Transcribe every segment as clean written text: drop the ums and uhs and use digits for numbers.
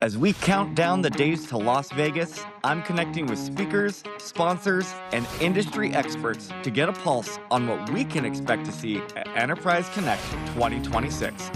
As we count down the days to Las Vegas, I'm connecting with speakers, sponsors, and industry experts to get a pulse on what we can expect to see at Enterprise Connect 2026.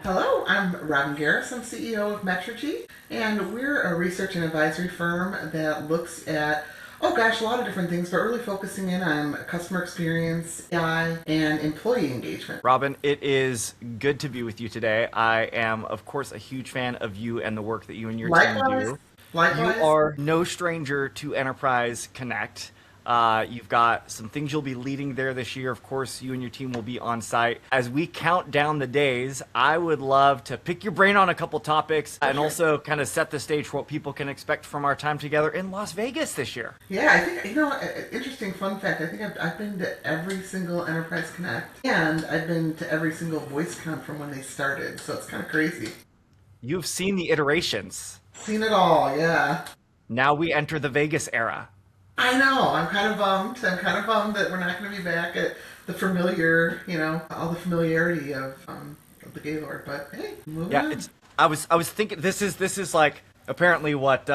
Hello, I'm Robin Gareiss. I'm CEO of Metrigy, and we're a research and advisory firm that looks at, a lot of different things, but really focusing in on customer experience, AI, and employee engagement. Robin, it is good to be with you today. I am, of course, a huge fan of you and the work that you and your team do. Likewise. You are no stranger to Enterprise Connect. You've got some things you'll be leading there this year. Of course, you and your team will be on site. As we count down the days, I would love to pick your brain on a couple topics and also kind of set the stage for what people can expect from our time together in Las Vegas this year. Yeah, I think, interesting fun fact, I think I've been to every single Enterprise Connect, and I've been to every single VoiceCon from when they started, so it's kind of crazy. You've seen the iterations. Seen it all, yeah. Now we enter the Vegas era. I know. I'm kind of bummed. I'm kind of bummed that we're not going to be back at the familiar, all the familiarity of the Gaylord. But hey, moving on. I was thinking this is like apparently what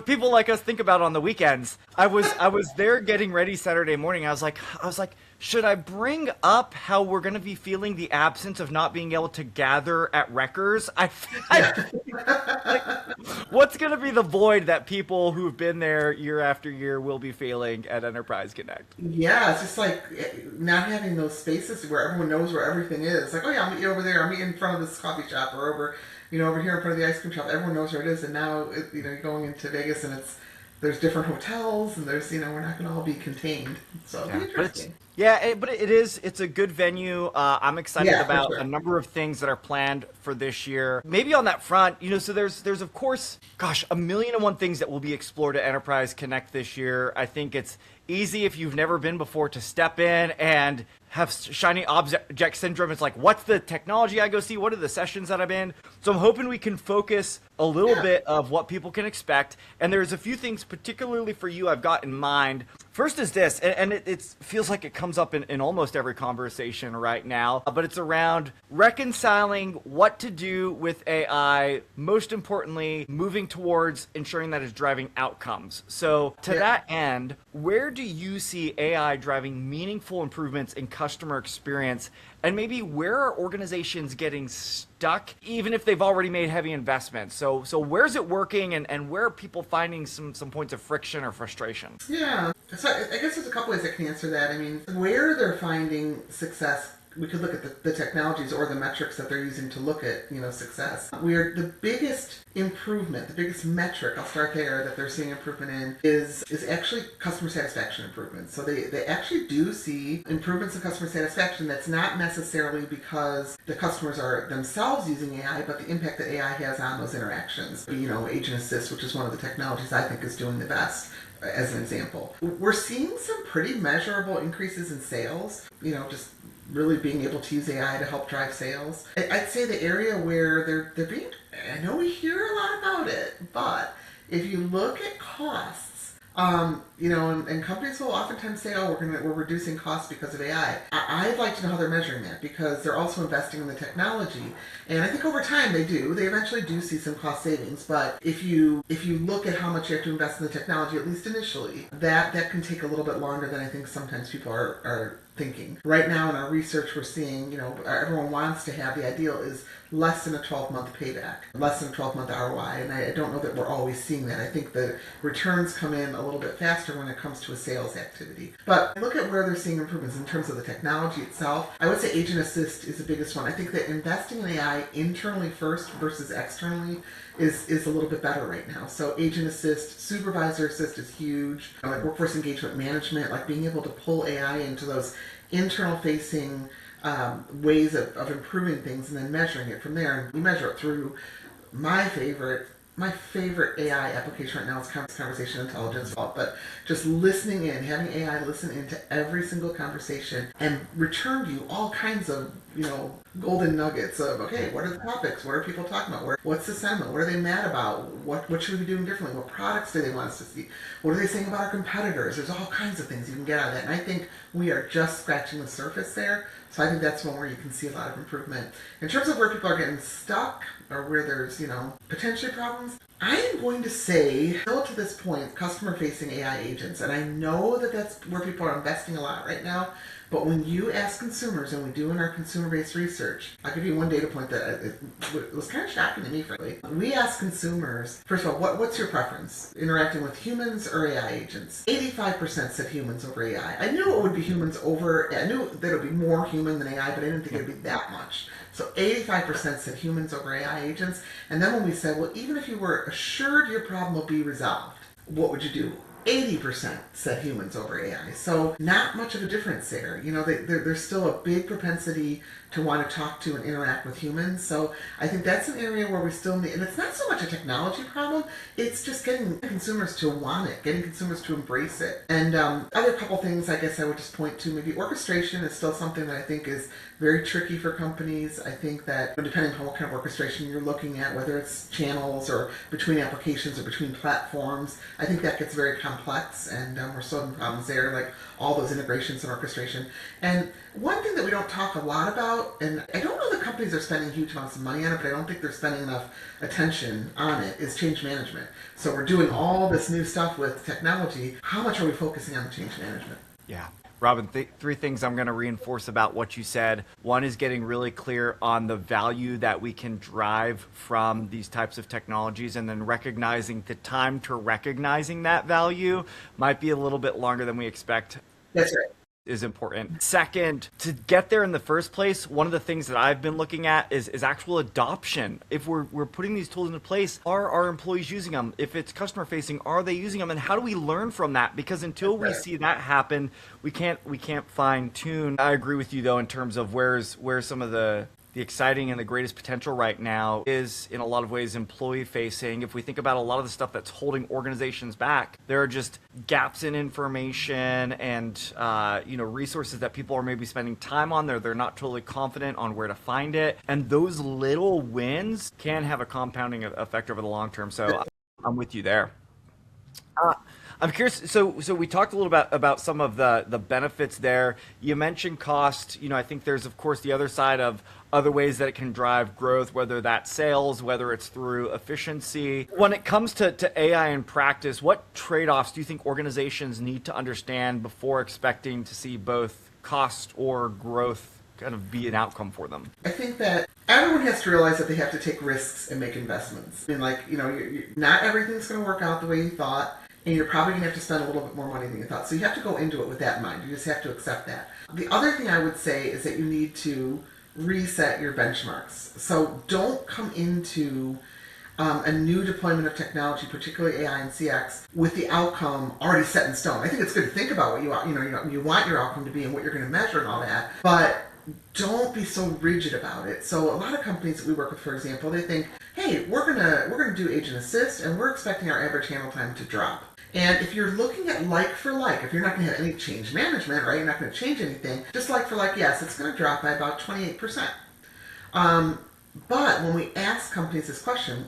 people like us think about on the weekends. I was there getting ready Saturday morning. I was like, should I bring up how we're going to be feeling the absence of not being able to gather at Wreckers? What's going to be the void that people who've been there year after year will be feeling at Enterprise Connect? Yeah, it's just like not having those spaces where everyone knows where everything is. Like, oh yeah, I'll meet you over there. I'll meet you in front of this coffee shop or over here in front of the ice cream shop. Everyone knows where it is. And now, you're going into Vegas and there's different hotels and there's, we're not going to all be contained. So it'll be interesting. But it's a good venue. I'm excited about sure. a number of things that are planned for this year. Maybe on that front, so there's of course, a million and one things that will be explored at Enterprise Connect this year. I think it's easy if you've never been before to step in and have shiny object syndrome. It's like, what's the technology I go see? What are the sessions that I'm in? So I'm hoping we can focus a little bit of what people can expect. And there's a few things particularly for you I've got in mind. First is this, and it feels like it comes up in almost every conversation right now, but it's around reconciling what to do with AI, most importantly, moving towards ensuring that it's driving outcomes. So to that end, where do you see AI driving meaningful improvements in customer experience? And maybe where are organizations getting stuck, even if they've already made heavy investments? So where's it working, and where are people finding some points of friction or frustration? Yeah. So I guess there's a couple ways I can answer that. I mean, where they're finding success, we could look at the technologies or the metrics that they're using to look at, success. Where the biggest improvement, the biggest metric, I'll start there, that they're seeing improvement in is actually customer satisfaction improvements. So they actually do see improvements in customer satisfaction. That's not necessarily because the customers are themselves using AI, but the impact that AI has on those interactions. Agent Assist, which is one of the technologies I think is doing the best, as an example. We're seeing some pretty measurable increases in sales, just really being able to use AI to help drive sales. I'd say the area where they're being, I know we hear a lot about it, but if you look at costs, and companies will oftentimes say, oh, we're reducing costs because of AI. I'd like to know how they're measuring that, because they're also investing in the technology. And I think over time they eventually do see some cost savings. But if you look at how much you have to invest in the technology, at least initially, that can take a little bit longer than I think sometimes people are thinking. Right now in our research, we're seeing, everyone wants to have, the ideal is less than a 12-month payback, less than a 12-month ROI, and I don't know that we're always seeing that. I think the returns come in a little bit faster when it comes to a sales activity. But look at where they're seeing improvements in terms of the technology itself. I would say Agent Assist is the biggest one. I think that investing in AI internally first versus externally is a little bit better right now. So Agent Assist, Supervisor Assist is huge. Like workforce engagement management, like being able to pull AI into those internal facing ways of improving things and then measuring it from there. And we measure it through my favorite AI application right now is conversation intelligence, but just listening in, having AI listen into every single conversation and return to you all kinds of, golden nuggets of, okay, what are the topics? What are people talking about? What's the sentiment? What are they mad about? What should we be doing differently? What products do they want us to see? What are they saying about our competitors? There's all kinds of things you can get out of that. And I think we are just scratching the surface there. So I think that's one where you can see a lot of improvement. In terms of where people are getting stuck, or where there's, potentially problems, I am going to say, still to this point, customer-facing AI agents, and I know that that's where people are investing a lot right now, but when you ask consumers, and we do in our consumer-based research, I'll give you one data point that it was kind of shocking to me, frankly. We ask consumers, first of all, what's your preference? Interacting with humans or AI agents? 85% said humans over AI. I knew it would be humans over, I knew that it would be more human than AI, but I didn't think it would be that much. So 85% said humans over AI agents. And then when we said, well, even if you were assured your problem will be resolved, what would you do? 80% said humans over AI. So not much of a difference there. There's still a big propensity to want to talk to and interact with humans. So I think that's an area where we still need, and it's not so much a technology problem, it's just getting consumers to want it, getting consumers to embrace it. And other couple things I guess I would just point to, maybe orchestration is still something that I think is very tricky for companies. I think that depending on what kind of orchestration you're looking at, whether it's channels or between applications or between platforms, I think that gets very complex, and we're still having problems there, like all those integrations and orchestration. And one thing that we don't talk a lot about, and I don't know that companies are spending huge amounts of money on it, but I don't think they're spending enough attention on it, is change management. So we're doing all this new stuff with technology. How much are we focusing on the change management? Yeah. Robin, three things I'm going to reinforce about what you said. One is getting really clear on the value that we can drive from these types of technologies, and then recognizing the time to recognizing that value might be a little bit longer than we expect. That's right. Is important. Second, to get there in the first place, one of the things that I've been looking at is actual adoption. If we're putting these tools into place, are our employees using them? If it's customer facing, are they using them? And how do we learn from that? Because until we see that happen, we can't fine tune. I agree with you though in terms of where's some of the exciting and the greatest potential right now is in a lot of ways employee facing. If we think about a lot of the stuff that's holding organizations back, there are just gaps in information and resources that people are maybe spending time on. They're not totally confident on where to find it. And those little wins can have a compounding effect over the long term. So I'm with you there. I'm curious. So we talked a little bit about some of the benefits there. You mentioned cost. I think there's of course the other side of other ways that it can drive growth, whether that's sales, whether it's through efficiency. When it comes to AI in practice, what trade-offs do you think organizations need to understand before expecting to see both cost or growth kind of be an outcome for them? I think that everyone has to realize that they have to take risks and make investments. I mean, not everything's going to work out the way you thought, and you're probably going to have to spend a little bit more money than you thought. So you have to go into it with that in mind. You just have to accept that. The other thing I would say is that you need to reset your benchmarks. So don't come into a new deployment of technology, particularly AI and CX, with the outcome already set in stone. I think it's good to think about what you want your outcome to be and what you're going to measure and all that, but don't be so rigid about it. So a lot of companies that we work with, for example, they think, hey, we're gonna do agent assist, and we're expecting our average handle time to drop. And if you're looking at like for like, if you're not going to have any change management, right, you're not going to change anything, just like for like, yes, it's going to drop by about 28%. But when we ask companies this question,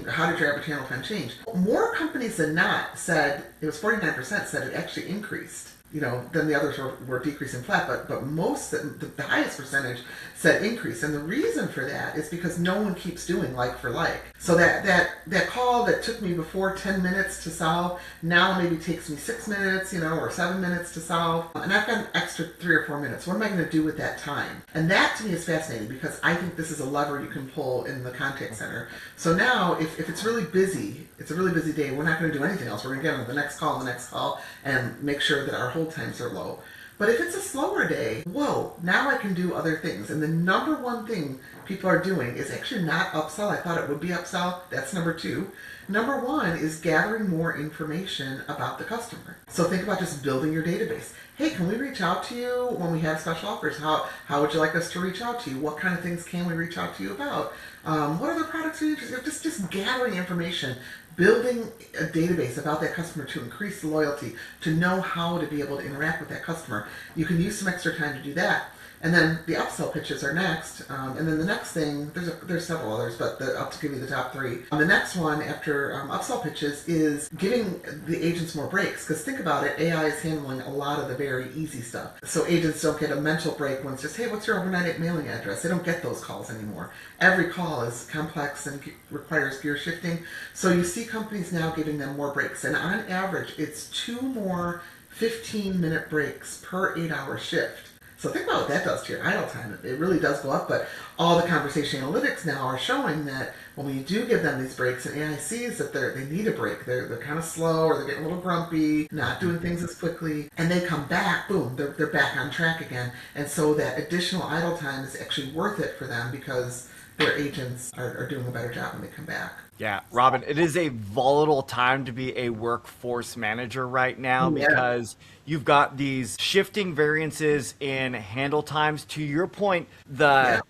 how did your average handle time change? More companies than not said, it was 49% said it actually increased. Then the others were decreasing flat, but most, the highest percentage said increase. And the reason for that is because no one keeps doing like for like. So that call that took me before 10 minutes to solve, now maybe takes me 6 minutes, or 7 minutes to solve. And I've got an extra 3 or 4 minutes. What am I going to do with that time? And that to me is fascinating because I think this is a lever you can pull in the contact center. So now if it's really busy, it's a really busy day, we're not going to do anything else. We're going to get on the next call, and make sure that our hold times are low. But if it's a slower day, whoa, now I can do other things. And the number one thing people are doing is actually not upsell. I thought it would be upsell. That's number 2. Number 1 is gathering more information about the customer. So think about just building your database. Hey, can we reach out to you when we have special offers? How would you like us to reach out to you? What kind of things can we reach out to you about? What other products are you interested in? Just gathering information, building a database about that customer to increase the loyalty, to know how to be able to interact with that customer. You can use some extra time to do that. And then the upsell pitches are next. And then the next thing, there's several others, but I'll give you the top three. The next one after upsell pitches is giving the agents more breaks. Because think about it, AI is handling a lot of the very easy stuff. So agents don't get a mental break when it's just, hey, what's your overnight mailing address? They don't get those calls anymore. Every call is complex and requires gear shifting. So you see companies now giving them more breaks. And on average, it's 2 more 15-minute breaks per 8-hour shift. So think about what that does to your idle time. It really does go up, but all the conversation analytics now are showing that when you do give them these breaks, and AI sees that they need a break, they're kind of slow, or they're getting a little grumpy, not doing things as quickly, and they come back, boom, they're back on track again. And so that additional idle time is actually worth it for them because their agents are doing a better job when they come back. Yeah, Robin, it is a volatile time to be a workforce manager right now because you've got these shifting variances in handle times. To your point, the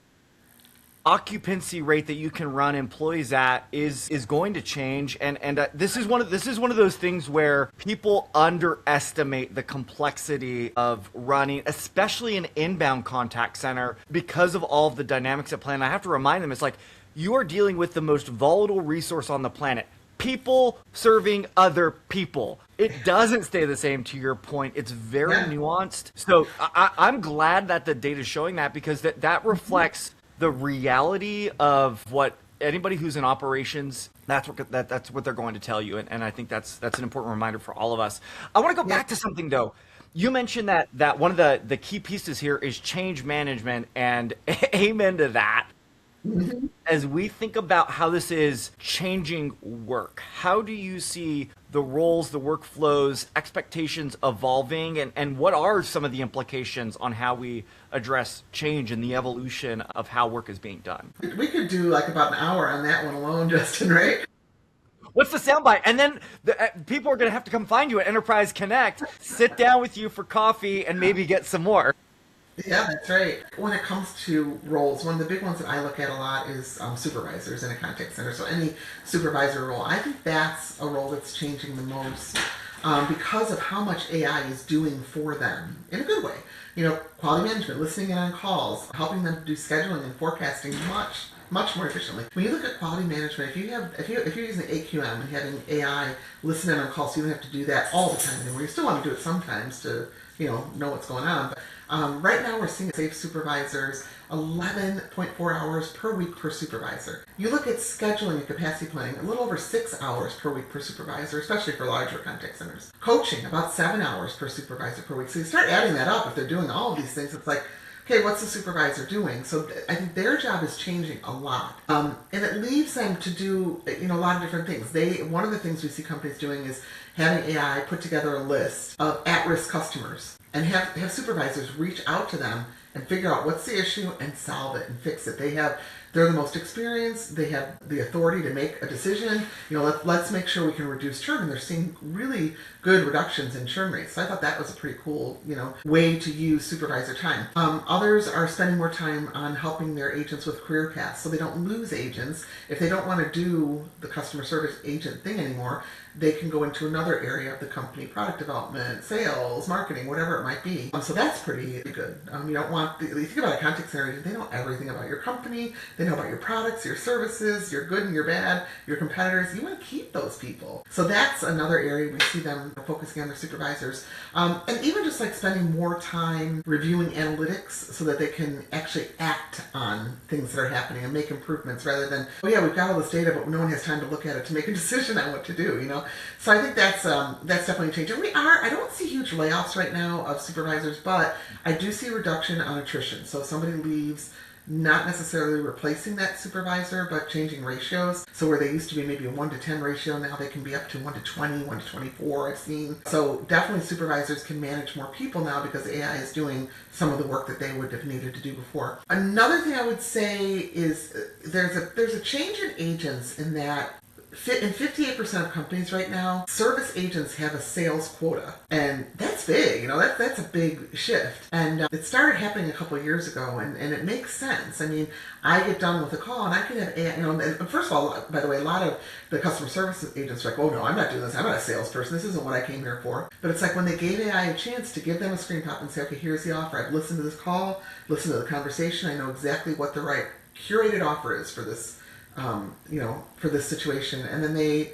occupancy rate that you can run employees at is going to change, and this is one of those things where people underestimate the complexity of running, especially an inbound contact center, because of all of the dynamics at play. And I have to remind them, it's like you are dealing with the most volatile resource on the planet. People serving other people. It doesn't stay the same, to your point. It's very nuanced. So I'm glad that the data is showing that, because that reflects the reality of what anybody who's in operations, that's what they're going to tell you. And I think that's an important reminder for all of us. I want to go back to something, though. You mentioned that one of the key pieces here is change management, and amen to that. As we think about how this is changing work, how do you see the roles, the workflows, expectations evolving, and what are some of the implications on how we address change and the evolution of how work is being done? We could do like about an hour on that one alone, Justin, right? What's the soundbite? And then people are going to have to come find you at Enterprise Connect, sit down with you for coffee, and maybe get some more. Yeah, that's right. When it comes to roles, one of the big ones that I look at a lot is supervisors in a contact center. So any supervisor role, I think that's a role that's changing the most because of how much AI is doing for them in a good way. You know, quality management, listening in on calls, helping them do scheduling and forecasting much more efficiently. When you look at quality management, if you're using AQM and having AI listen in on calls, so you don't have to do that all the time anymore. You still want to do it sometimes to know what's going on. But right now we're seeing save supervisors 11.4 hours per week per supervisor. You look at scheduling and capacity planning, a little over 6 hours per week per supervisor, especially for larger contact centers. Coaching, about 7 hours per supervisor per week. So you start adding that up. If they're doing all of these things, it's like, okay, what's the supervisor doing? So I think their job is changing a lot. And it leaves them to do a lot of different things. One of the things we see companies doing is having AI put together a list of at-risk customers and have supervisors reach out to them and figure out what's the issue and solve it and fix it. They're the most experienced. They have the authority to make a decision. Let's make sure we can reduce churn. And they're seeing really good reductions in churn rates. So I thought that was a pretty cool, way to use supervisor time. Others are spending more time on helping their agents with career paths, so they don't lose agents. If they don't want to do the customer service agent thing anymore, they can go into another area of the company, product development, sales, marketing, whatever it might be. So that's pretty good. You don't want, you think about a contact center agent, they know everything about your company, they know about your products, your services, your good and your bad, your competitors. You want to keep those people. So that's another area we see them focusing on their supervisors. And even just like spending more time reviewing analytics so that they can actually act on things that are happening and make improvements rather than, oh yeah, we've got all this data, but no one has time to look at it to make a decision on what to do, So I think that's definitely changing. I don't see huge layoffs right now of supervisors, but I do see a reduction on attrition. So if somebody leaves, not necessarily replacing that supervisor, but changing ratios. So where they used to be maybe a 1-to-10 ratio, now they can be up to 1-to-20, 1-to-24, I've seen. So definitely supervisors can manage more people now because AI is doing some of the work that they would have needed to do before. Another thing I would say is there's a change in agents in that in 58% of companies right now, service agents have a sales quota. And that's big, that's a big shift. And it started happening a couple of years ago, and it makes sense. I mean, I get done with a call and I can have AI, and first of all, by the way, a lot of the customer service agents are like, oh no, I'm not doing this. I'm not a salesperson. This isn't what I came here for. But it's like when they gave AI a chance to give them a screen pop and say, okay, here's the offer. I've listened to this call, listened to the conversation. I know exactly what the right curated offer is for this, for this situation. And then they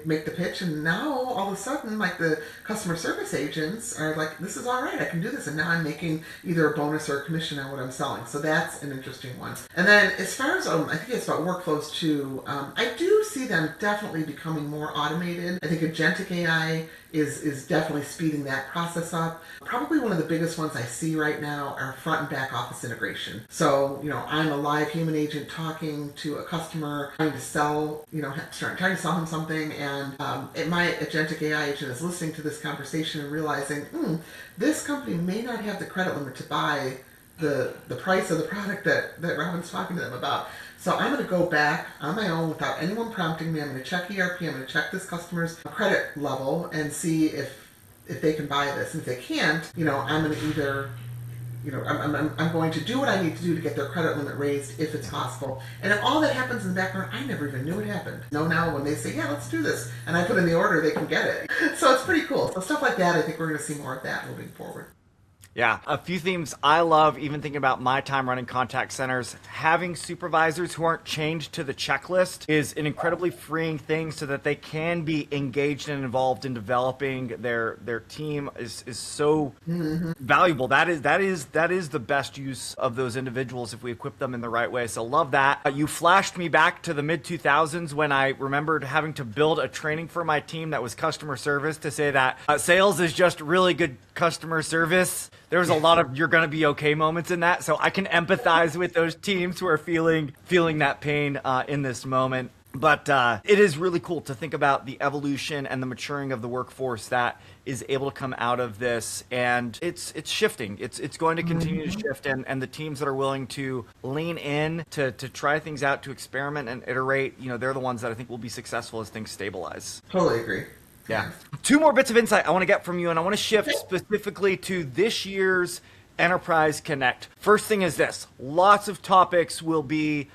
make the pitch, and now all of a sudden, like, the customer service agents are like, this is all right, I can do this, and now I'm making either a bonus or a commission on what I'm selling. So that's an interesting one. And then as far as I think it's about workflows too, I do see them definitely becoming more automated. I think agentic AI is definitely speeding that process up. Probably one of the biggest ones I see right now are front and back office integration. So, I'm a live human agent talking to a customer, trying to sell him something, and my agentic AI agent is listening to this conversation and realizing, this company may not have the credit limit to buy the price of the product that Robin's talking to them about. So I'm going to go back on my own without anyone prompting me. I'm going to check ERP. I'm going to check this customer's credit level and see if they can buy this. And if they can't, I'm going to either, I'm going to do what I need to do to get their credit limit raised if it's possible. And if all that happens in the background, I never even knew it happened. Now when they say, yeah, let's do this, and I put in the order, they can get it. So it's pretty cool. So stuff like that, I think we're going to see more of that moving forward. Yeah, a few themes I love, even thinking about my time running contact centers. Having supervisors who aren't chained to the checklist is an incredibly freeing thing, so that they can be engaged and involved in developing their team is so valuable. That is the best use of those individuals if we equip them in the right way. So love that. You flashed me back to the mid-2000s when I remembered having to build a training for my team that was customer service to say that sales is just really good customer service. There's a lot of you're going to be okay moments in that. So I can empathize with those teams who are feeling that pain in this moment. But it is really cool to think about the evolution and the maturing of the workforce that is able to come out of this. And it's shifting. It's going to continue to shift. And the teams that are willing to lean in to try things out, to experiment and iterate, they're the ones that I think will be successful as things stabilize. Totally agree. Yeah. Two more bits of insight I want to get from you, and I want to shift specifically to this year's Enterprise Connect. First thing is this. Lots of topics will be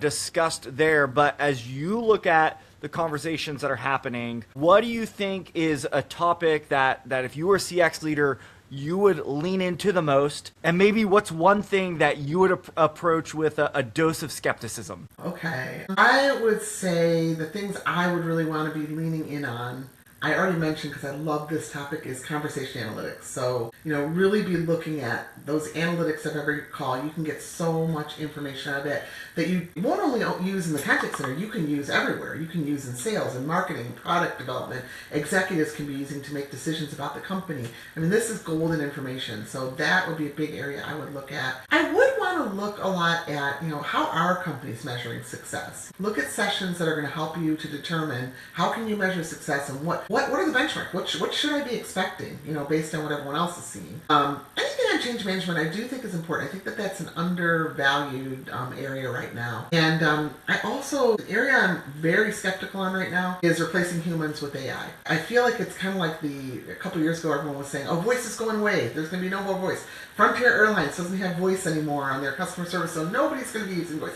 discussed there, but as you look at the conversations that are happening, what do you think is a topic that if you were a CX leader, you would lean into the most? And maybe what's one thing that you would approach with a dose of skepticism? Okay. I would say the things I would really want to be leaning in on, I already mentioned because I love this topic, is conversation analytics. So, really be looking at those analytics of every call. You can get so much information out of it that you won't only use in the contact center, you can use everywhere. You can use in sales and marketing, product development. Executives can be using to make decisions about the company. I mean, this is golden information. So that would be a big area I would look at. I would want to look a lot at, how are companies measuring success? Look at sessions that are going to help you to determine how can you measure success and what are the benchmarks? What should I be expecting, based on what everyone else is seeing? Anything on change management I do think is important. I think that that's an undervalued area right now. And the area I'm very skeptical on right now is replacing humans with AI. I feel like it's kind of like a couple of years ago everyone was saying, oh, voice is going away. There's going to be no more voice. Frontier Airlines doesn't have voice anymore on their customer service, so nobody's going to be using voice.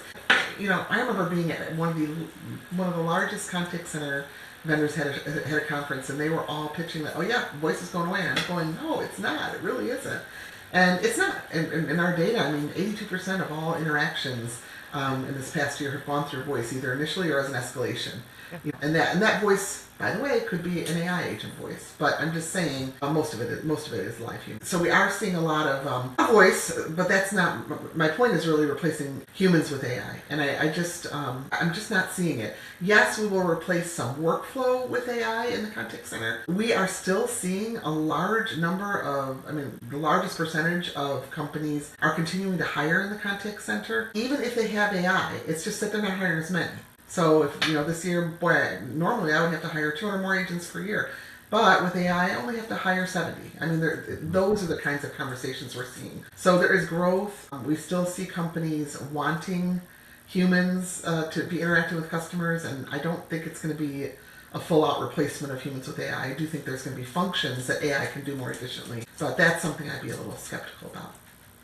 I remember being at one of the largest contact center vendors had a conference, and they were all pitching that, oh yeah, voice is going away. And I'm going, no, it's not. It really isn't. And it's not. In our data, 82% of all interactions in this past year have gone through voice, either initially or as an escalation. Yeah. And that voice, by the way, could be an AI agent voice. But I'm just saying, most of it is live human. So we are seeing a lot of voice, but that's not. My point is really replacing humans with AI, and I'm just not seeing it. Yes, we will replace some workflow with AI in the contact center. We are still seeing a large number of, the largest percentage of companies are continuing to hire in the contact center, even if they have AI. It's just that they're not hiring as many. So if, this year, normally I would have to hire 200 more agents per year. But with AI, I only have to hire 70. Those are the kinds of conversations we're seeing. So there is growth. We still see companies wanting humans to be interacting with customers, and I don't think it's going to be a full-out replacement of humans with AI. I do think there's going to be functions that AI can do more efficiently, but that's something I'd be a little skeptical about.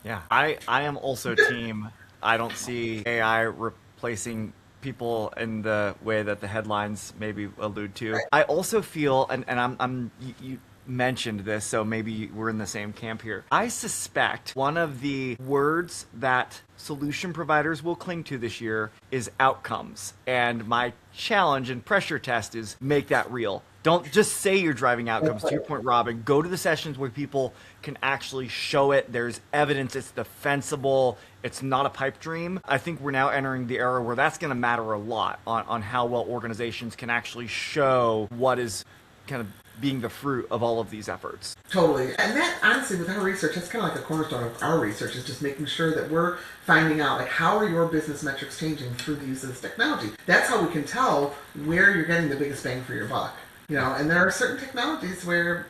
Yeah, I am also team. I don't see AI replacing people in the way that the headlines maybe allude to. Right. I also feel, and you mentioned this, so maybe we're in the same camp here. I suspect one of the words that solution providers will cling to this year is outcomes. And my challenge and pressure test is make that real. Don't just say you're driving outcomes. To your point, Robin, go to the sessions where people can actually show it. There's evidence. It's defensible. It's not a pipe dream. I think we're now entering the era where that's going to matter a lot on how well organizations can actually show what is kind of being the fruit of all of these efforts. Totally. And that, honestly, with our research, that's kind of like a cornerstone of our research, is just making sure that we're finding out, like, how are your business metrics changing through the use of this technology? That's how we can tell where you're getting the biggest bang for your buck. You know, and there are certain technologies where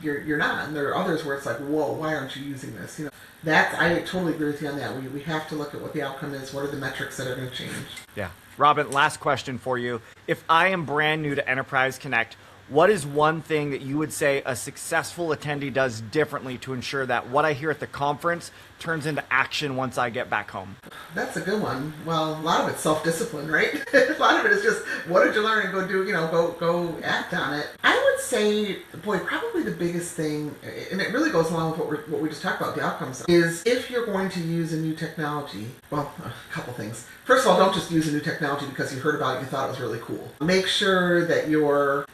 you're not, and there are others where it's like, whoa, why aren't you using this? You know, I totally agree with you on that. We have to look at what the outcome is. What are the metrics that are going to change? Yeah. Robin, last question for you. If I am brand new to Enterprise Connect, what is one thing that you would say a successful attendee does differently to ensure that what I hear at the conference turns into action once I get back home? That's a good one. Well, a lot of it's self-discipline, right? A lot of it is just, what did you learn, and go do, go act on it. I would say, boy, probably the biggest thing, and it really goes along with what we just talked about, the outcomes, is if you're going to use a new technology, well, a couple things. First of all, don't just use a new technology because you heard about it and you thought it was really cool. Make sure that you're,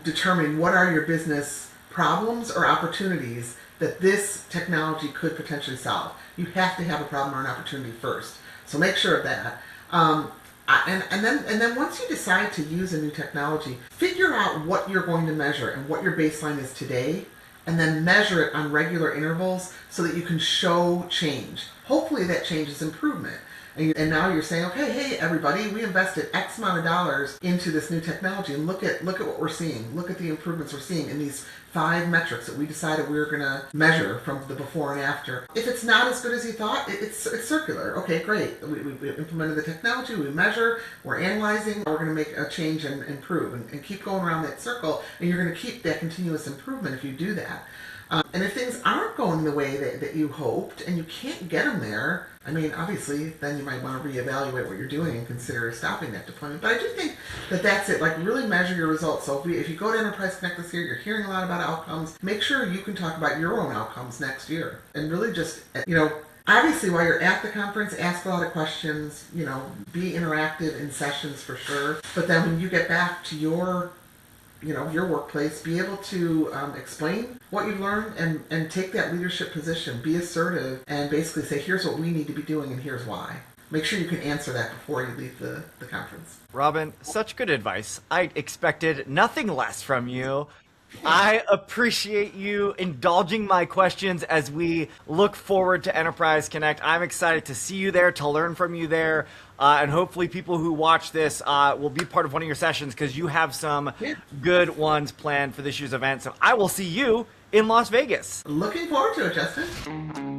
determining what are your business problems or opportunities that this technology could potentially solve. You have to have a problem or an opportunity first. So make sure of that. And then once you decide to use a new technology, figure out what you're going to measure and what your baseline is today, and then measure it on regular intervals so that you can show change. Hopefully that change is improvement. And now you're saying, okay, hey everybody, we invested X amount of dollars into this new technology, and look at what we're seeing. Look at the improvements we're seeing in these 5 metrics that we decided we were going to measure from the before and after. If it's not as good as you thought, it's circular. Okay, great. We implemented the technology, we measure, we're analyzing, we're going to make a change and improve, and keep going around that circle, and you're going to keep that continuous improvement if you do that. And if things aren't going the way that you hoped, and you can't get them there, I mean, obviously, then you might want to reevaluate what you're doing and consider stopping that deployment. But I do think that that's it. Like, really measure your results. So if you go to Enterprise Connect this year, you're hearing a lot about outcomes. Make sure you can talk about your own outcomes next year. And really just, obviously, while you're at the conference, ask a lot of questions, be interactive in sessions for sure. But then when you get back to your workplace, be able to explain what you've learned and take that leadership position, be assertive, and basically say, here's what we need to be doing and here's why. Make sure you can answer that before you leave the conference. Robin, such good advice. I expected nothing less from you. I appreciate you indulging my questions as we look forward to Enterprise Connect. I'm excited to see you there, to learn from you there, and hopefully people who watch this will be part of one of your sessions because you have some good ones planned for this year's event. So I will see you in Las Vegas. Looking forward to it, Justin.